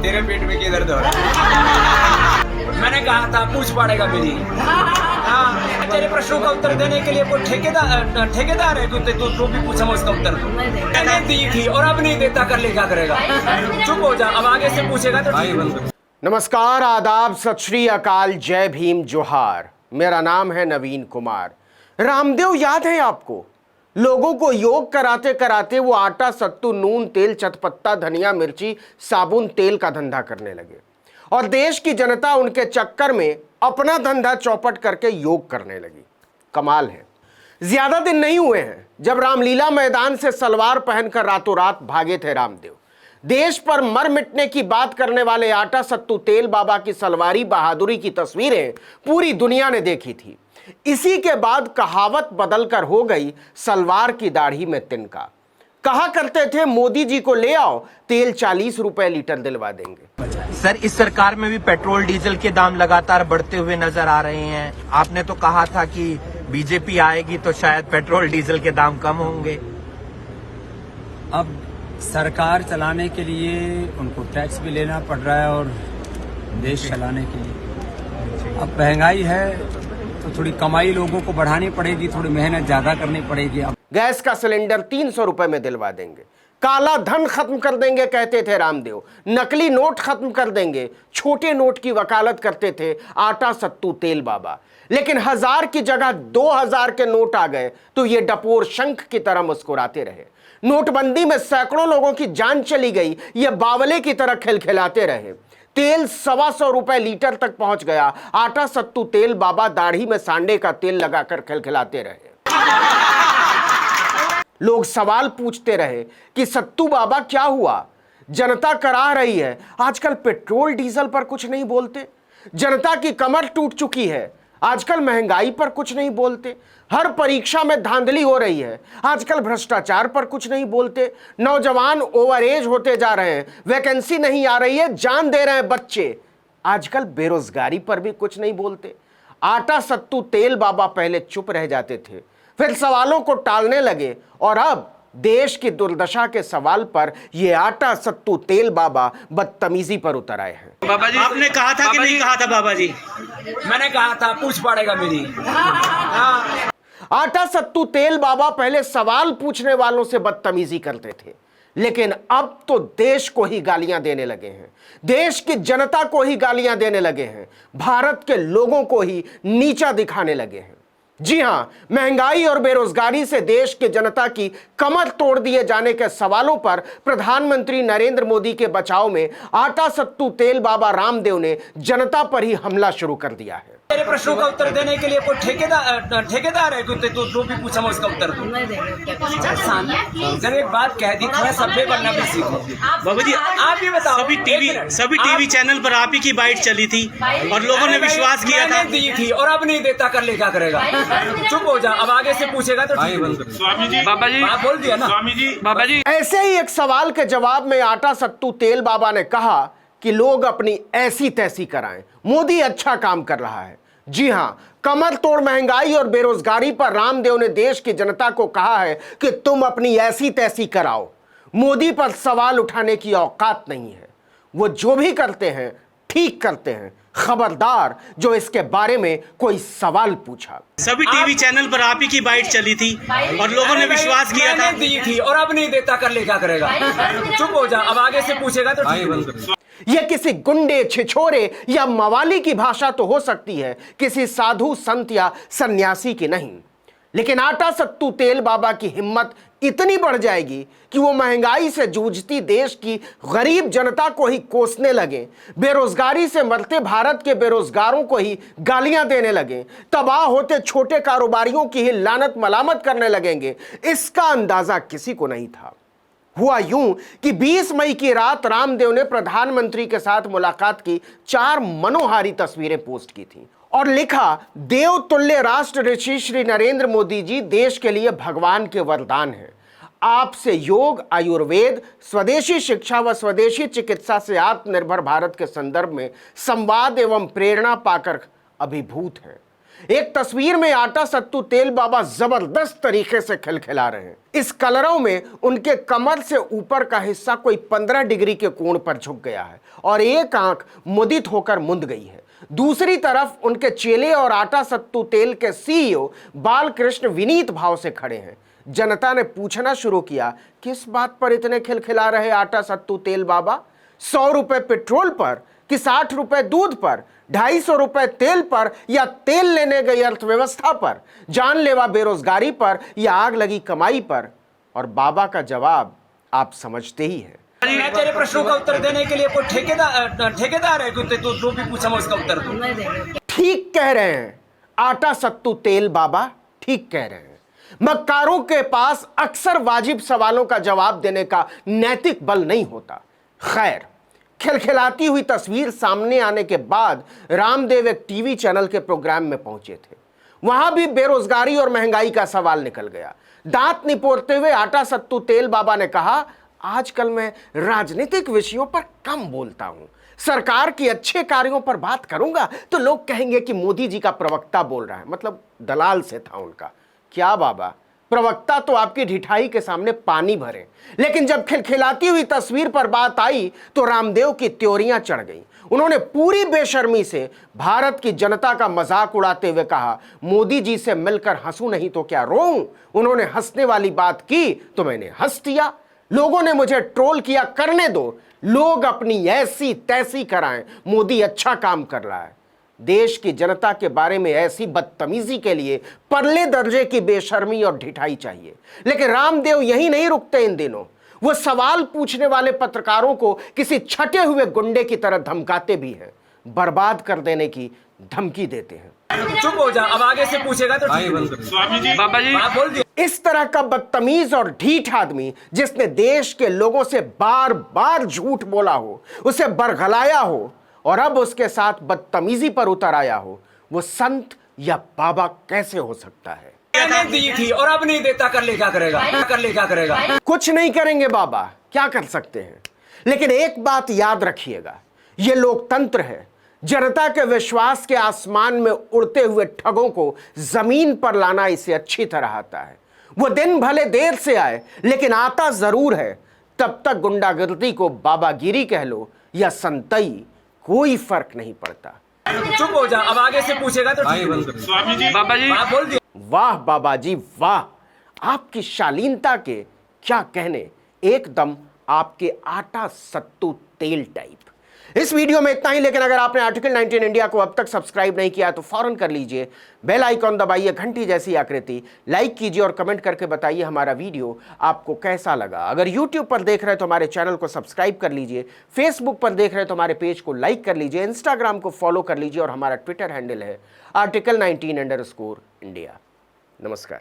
तेरे पेट में क्या दर्द हो रहा है? मैंने कहा था पूछ पड़ेगा मेरी। हाँ, तेरे प्रश्नों का उत्तर देने के लिए कोई ठेकेदार है तो भी पूछा मैं उसका उत्तर। मैंने दी थी और अब नहीं देता, कर ले क्या करेगा? चुप हो जा, अब आगे से पूछेगा तो। नमस्कार, आदाब, सत श्री अकाल, जय भीम, जोहार। मेरा नाम है नवीन कुमार। रामदेव याद है आपको? लोगों को योग कराते कराते वो आटा, सत्तू, नून, तेल, चटपत्ता, धनिया, मिर्ची, साबुन, तेल का धंधा करने लगे और देश की जनता उनके चक्कर में अपना धंधा चौपट करके योग करने लगी। कमाल है, ज्यादा दिन नहीं हुए हैं जब रामलीला मैदान से सलवार पहनकर रातों रात भागे थे रामदेव। देश पर मर मिटने की बात करने वाले आटा, सत्तू, तेल बाबा की सलवारी बहादुरी की तस्वीरें पूरी दुनिया ने देखी थी। इसी के बाद कहावत बदलकर हो गई सलवार की दाढ़ी में तिनका। कहा करते थे मोदी जी को ले आओ, तेल 40 रुपए लीटर दिलवा देंगे। सर, इस सरकार में भी पेट्रोल डीजल के दाम लगातार बढ़ते हुए नजर आ रहे हैं। आपने तो कहा था कि बीजेपी आएगी तो शायद पेट्रोल डीजल के दाम कम होंगे। अब सरकार चलाने के लिए उनको टैक्स भी लेना पड़ रहा है और देश चलाने के लिए अब महंगाई है तो थोड़ी कमाई लोगों को बढ़ानी पड़ेगी, थोड़ी मेहनत ज्यादा करनी पड़ेगी। अब गैस का सिलेंडर 300 रुपए में दिलवा देंगे, काला धन खत्म कर देंगे कहते थे रामदेव, नकली नोट खत्म कर देंगे, छोटे नोट की वकालत करते थे आटा, सत्तू, तेल बाबा। लेकिन 1000 की जगह 2000 के नोट आ गए तो ये डपोर शंख की तरह मुस्कुराते रहे। नोटबंदी में सैकड़ों लोगों की जान चली गई, ये बावले की तरह खिलखिलाते रहे। तेल 125 रुपए लीटर तक पहुंच गया। आटा, सत्तू, तेल बाबा दाढ़ी में सांडे का तेल लगाकर खिलखिलाते रहे। लोग सवाल पूछते रहे कि सत्तू बाबा क्या हुआ? जनता करा रही है, आजकल पेट्रोल डीजल पर कुछ नहीं बोलते। जनता की कमर टूट चुकी है, आजकल महंगाई पर कुछ नहीं बोलते। हर परीक्षा में धांधली हो रही है, आजकल भ्रष्टाचार पर कुछ नहीं बोलते। नौजवान ओवर एज होते जा रहे हैं, वैकेंसी नहीं आ रही है, जान दे रहे हैं बच्चे। आजकल बेरोजगारी पर भी कुछ नहीं बोलते। आटा, सत्तू, तेल बाबा पहले चुप रह जाते थे, फिर सवालों को टालने लगे और अब देश की दुर्दशा के सवाल पर ये आटा, सत्तू, तेल बाबा बदतमीजी पर उतर आए हैं। बाबा जी, आपने कहा था कि नहीं कहा था बाबा जी? मैंने कहा था पूछ पड़ेगा मेरी। हाँ। आटा, सत्तू, तेल बाबा पहले सवाल पूछने वालों से बदतमीजी करते थे, लेकिन अब तो देश को ही गालियां देने लगे हैं, देश की जनता को ही गालियां देने लगे हैं, भारत के लोगों को ही नीचा दिखाने लगे हैं। जी हां, महंगाई और बेरोजगारी से देश की जनता की कमर तोड़ दिए जाने के सवालों पर प्रधानमंत्री नरेंद्र मोदी के बचाव में आटा, सत्तू, तेल बाबा रामदेव ने जनता पर ही हमला शुरू कर दिया है। तेरे प्रश्नों का उत्तर देने के लिए कोई ठेकेदार है तो भी पूछा मैं उसका उत्तर। जब एक बात कह दी, थोड़ा सभ्य बनना भी सीखो। बाबा जी, आप ये बताओ, सभी टीवी चैनल पर आप ही की बाइट चली थी और लोगों ने विश्वास किया था। मैंने दी थी और अब नहीं देता, कर ले क्या करेगा? चुप हो जा, अब आगे से पूछेगा तो। स्वामी जी, बाबा जी, आप बोल दिया ना। स्वामी जी, बाबा जी, ऐसे ही एक सवाल के जवाब में आटा, सत्तू, तेल बाबा ने कहा कि लोग अपनी ऐसी तैसी कराएं, मोदी अच्छा काम कर रहा है। जी हां, कमर तोड़ महंगाई और बेरोजगारी पर रामदेव ने देश की जनता को कहा है कि तुम अपनी ऐसी तैसी कराओ। मोदी पर सवाल उठाने की औकात नहीं है, वो जो भी करते हैं ठीक करते हैं। खबरदार जो इसके बारे में कोई सवाल पूछा। सभी टीवी चैनल पर आप ही की बाइट चली थी और लोगों ने विश्वास किया था। मैंने दी थी और अब नहीं देता, कर ले क्या करेगा? चुप हो जा, अब आगे से पूछेगा तो। यह किसी गुंडे, छिछोरे या मवाली की भाषा तो हो सकती है, किसी साधु, संत या सन्यासी की नहीं। लेकिन आटा, सत्तू, तेल बाबा की हिम्मत इतनी बढ़ जाएगी कि वो महंगाई से जूझती देश की गरीब जनता को ही कोसने लगे, बेरोजगारी से मरते भारत के बेरोजगारों को ही गालियां देने लगे, तबाह होते छोटे कारोबारियों की ही लानत मलामत करने लगेंगे। इसका अंदाजा किसी को नहीं था। हुआ यूं कि 20 मई की रात रामदेव ने प्रधानमंत्री के साथ मुलाकात की 4 मनोहारी तस्वीरें पोस्ट की थी और लिखा, देव तुल्य राष्ट्र ऋषि श्री नरेंद्र मोदी जी देश के लिए भगवान के वरदान हैं। आपसे योग, आयुर्वेद, स्वदेशी शिक्षा व स्वदेशी चिकित्सा से आत्मनिर्भर भारत के संदर्भ में संवाद एवं प्रेरणा पाकर अभिभूत हैं। एक तस्वीर में आटा सत्तू तेल बाबा जबरदस्त तरीके से खिलखिला रहे हैं। इस कलरव में उनके कमर से ऊपर का हिस्सा कोई 15 डिग्री के कोण पर झुक गया है और एक आंख मुदित होकर मुंद गई है। दूसरी तरफ उनके चेले और आटा सत्तू तेल के सीईओ बालकृष्ण विनीत भाव से खड़े हैं। जनता ने पूछना शुरू किया, किस बात पर इतने खिलखिला रहे आटा सत्तू तेल बाबा? 100 रुपए पेट्रोल पर कि 60 रुपए दूध पर, 250 रुपए तेल पर या तेल लेने गई अर्थव्यवस्था पर, जानलेवा बेरोजगारी पर या आग लगी कमाई पर? और बाबा का जवाब आप समझते ही हैं। मैं तेरे प्रश्नों का उत्तर देने के लिए कोई ठेकेदार है? तू जो भी पूछा मैं उसका उत्तर दूं। ठीक कह रहे हैं आटा सत्तू तेल बाबा, ठीक कह रहे हैं। मक्कारों के पास अक्सर वाजिब सवालों का जवाब देने का नैतिक बल नहीं होता। खैर, खिलखिलाती हुई तस्वीर सामने आने के बाद रामदेव एक टीवी चैनल के प्रोग्राम में पहुंचे थे। वहां भी बेरोजगारी और महंगाई का सवाल निकल गया। दांत निपोरते हुए आटा सत्तू तेल बाबा ने कहा, आजकल मैं राजनीतिक विषयों पर कम बोलता हूं, सरकार के अच्छे कार्यों पर बात करूंगा तो लोग कहेंगे कि मोदी जी का प्रवक्ता बोल रहा है। मतलब दलाल से था उनका। क्या बाबा, प्रवक्ता तो आपकी ढिठाई के सामने पानी भरे। लेकिन जब खिलखिलाती हुई तस्वीर पर बात आई तो रामदेव की त्योरियां चढ़ गईं। उन्होंने पूरी बेशर्मी से भारत की जनता का मजाक उड़ाते हुए कहा, मोदी जी से मिलकर हंसू नहीं तो क्या रोऊं? उन्होंने हंसने वाली बात की तो मैंने हंस दिया। लोगों ने मुझे ट्रोल किया, करने दो, लोग अपनी ऐसी तैसी कराएं, मोदी अच्छा काम कर रहा है। देश की जनता के बारे में ऐसी बदतमीजी के लिए परले दर्जे की बेशर्मी और ढिठाई चाहिए। लेकिन रामदेव यही नहीं रुकते इन दिनों। वो सवाल पूछने वाले पत्रकारों को किसी छटे हुए गुंडे की तरह धमकाते भी हैं, बर्बाद कर देने की धमकी देते हैं। चुप हो जा, अब आगे से पूछेगा तो स्वामी जी, बाबा जी, आप बोल दिया। इस तरह का बदतमीज और ढीठ आदमी जिसने देश के लोगों से बार बार झूठ बोला हो, उसे बरगलाया हो और अब उसके साथ बदतमीजी पर उतर आया हो, वो संत या बाबा कैसे हो सकता है? मैंने दी थी और अब नहीं देता, कर ले क्या करेगा? कुछ नहीं करेंगे बाबा, क्या कर सकते हैं? लेकिन एक बात याद रखिएगा, ये लोकतंत्र है। जनता के विश्वास के आसमान में उड़ते हुए ठगों को जमीन पर लाना इसे अच्छी तरह आता है। वो दिन भले देर से आए लेकिन आता जरूर है। तब तक गुंडागर्दी को बाबागिरी कह लो या संतई, कोई फर्क नहीं पड़ता। चुप हो जा, अब आगे से पूछेगा तो स्वामी जी, बाबा जी, आप बोल दिया। वाह बाबा जी वाह, आपकी शालीनता के क्या कहने, एकदम आपके आटा सत्तू तेल टाइप। इस वीडियो में इतना ही, लेकिन अगर आपने आर्टिकल 19 इंडिया को अब तक सब्सक्राइब नहीं किया तो फौरन कर लीजिए। बेल आइकॉन दबाइए, घंटी जैसी आकृति, लाइक कीजिए और कमेंट करके बताइए हमारा वीडियो आपको कैसा लगा। अगर यूट्यूब पर देख रहे हैं तो हमारे चैनल को सब्सक्राइब कर लीजिए, फेसबुक पर देख रहे हैं तो हमारे पेज को लाइक कर लीजिए, इंस्टाग्राम को फॉलो कर लीजिए और हमारा ट्विटर हैंडल है article19_India। नमस्कार।